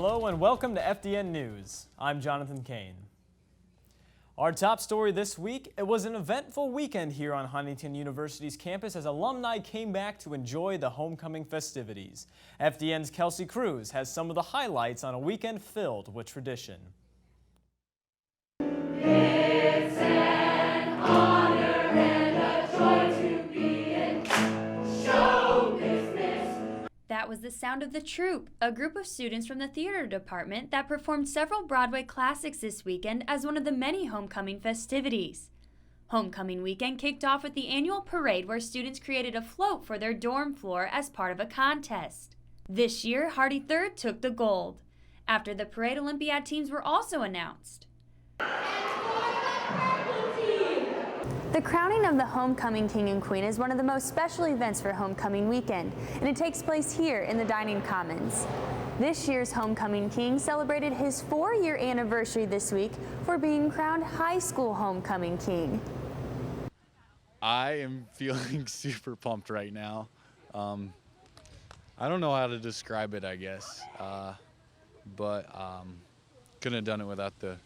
Hello and welcome to FDN News. I'm Jonathan Kane. Our top story this week, it was an eventful weekend here on Huntington University's campus as alumni came back to enjoy the homecoming festivities. FDN's Kelsey Cruz has some of the highlights on a weekend filled with tradition. It's an honor and a joy to be in show business. That was the sound of the Troupe, a group of students from the theater department that performed several Broadway classics this weekend as one of the many homecoming festivities. Homecoming weekend kicked off with the annual parade where students created a float for their dorm floor as part of a contest. This year, Hardy 3rd took the gold. After the parade, Olympiad teams were also announced. The crowning of the Homecoming King and Queen is one of the most special events for Homecoming weekend, and it takes place here in the Dining Commons. This year's Homecoming King celebrated his 4-year anniversary this week for being crowned High School Homecoming King. I am feeling super pumped right now. I don't know how to describe it, I guess, but couldn't have done it without the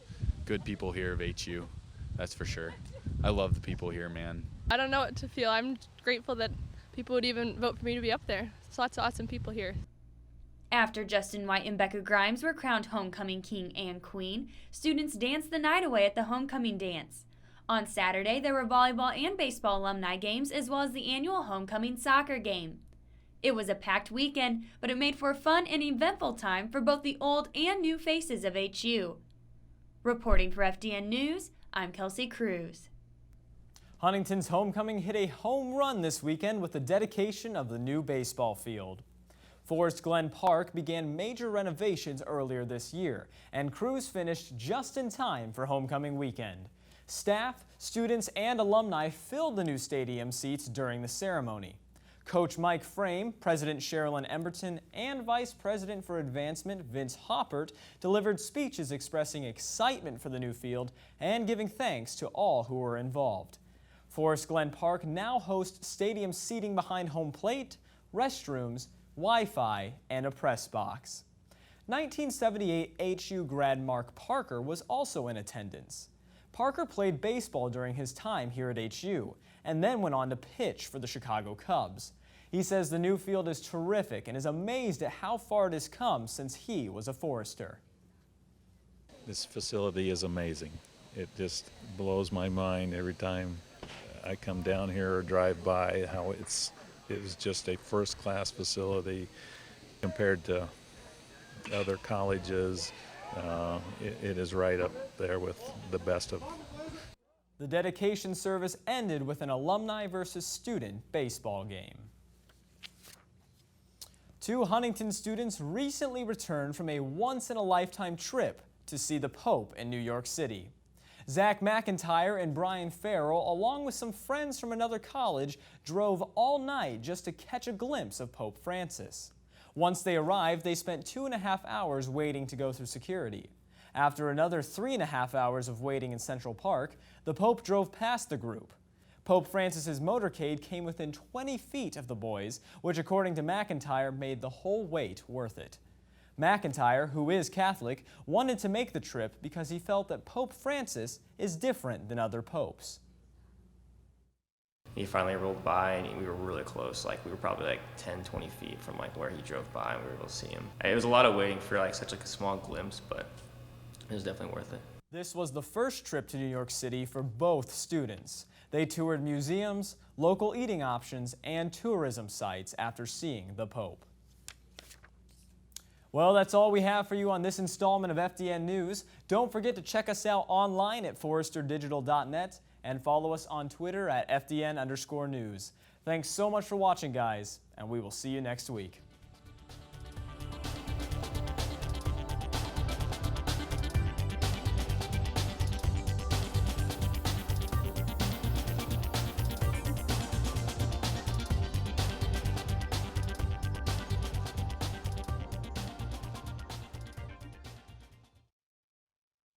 good people here of HU, that's for sure. I love the people here, man. I don't know what to feel. I'm grateful that people would even vote for me to be up there. There's lots of awesome people here. After Justin White and Becca Grimes were crowned Homecoming King and Queen, students danced the night away at the Homecoming Dance. On Saturday, there were volleyball and baseball alumni games as well as the annual Homecoming soccer game. It was a packed weekend, but it made for a fun and eventful time for both the old and new faces of HU. Reporting for FDN News, I'm Kelsey Cruz. Huntington's homecoming hit a home run this weekend with the dedication of the new baseball field. Forest Glen Park began major renovations earlier this year, and crews finished just in time for homecoming weekend. Staff, students, and alumni filled the new stadium seats during the ceremony. Coach Mike Frame, President Sherilyn Emberton, and Vice President for Advancement Vince Hoppert delivered speeches expressing excitement for the new field and giving thanks to all who were involved. Forest Glen Park now hosts stadium seating behind home plate, restrooms, Wi-Fi, and a press box. 1978 HU grad Mark Parker was also in attendance. Parker played baseball during his time here at HU and then went on to pitch for the Chicago Cubs. He says the new field is terrific and is amazed at how far it has come since he was a Forester. This facility is amazing. It just blows my mind every time I come down here or drive by how it was just a first-class facility compared to other colleges. It is right up there with the best of them. The dedication service ended with an alumni versus student baseball game. 2 Huntington students recently returned from a once-in-a-lifetime trip to see the Pope in New York City. Zach McIntyre and Brian Farrell, along with some friends from another college, drove all night just to catch a glimpse of Pope Francis. Once they arrived, they spent 2.5 hours waiting to go through security. After another 3.5 hours of waiting in Central Park, the Pope drove past the group. Pope Francis's motorcade came within 20 feet of the boys, which according to McIntyre made the whole wait worth it. McIntyre, who is Catholic, wanted to make the trip because he felt that Pope Francis is different than other popes. He finally rolled by and we were really close. We were probably 10, 20 feet from where he drove by and we were able to see him. It was a lot of waiting for such a small glimpse, but it was definitely worth it. This was the first trip to New York City for both students. They toured museums, local eating options, and tourism sites after seeing the Pope. Well, that's all we have for you on this installment of FDN News. Don't forget to check us out online at foresterdigital.net and follow us on Twitter at FDN_news. Thanks so much for watching, guys, and we will see you next week.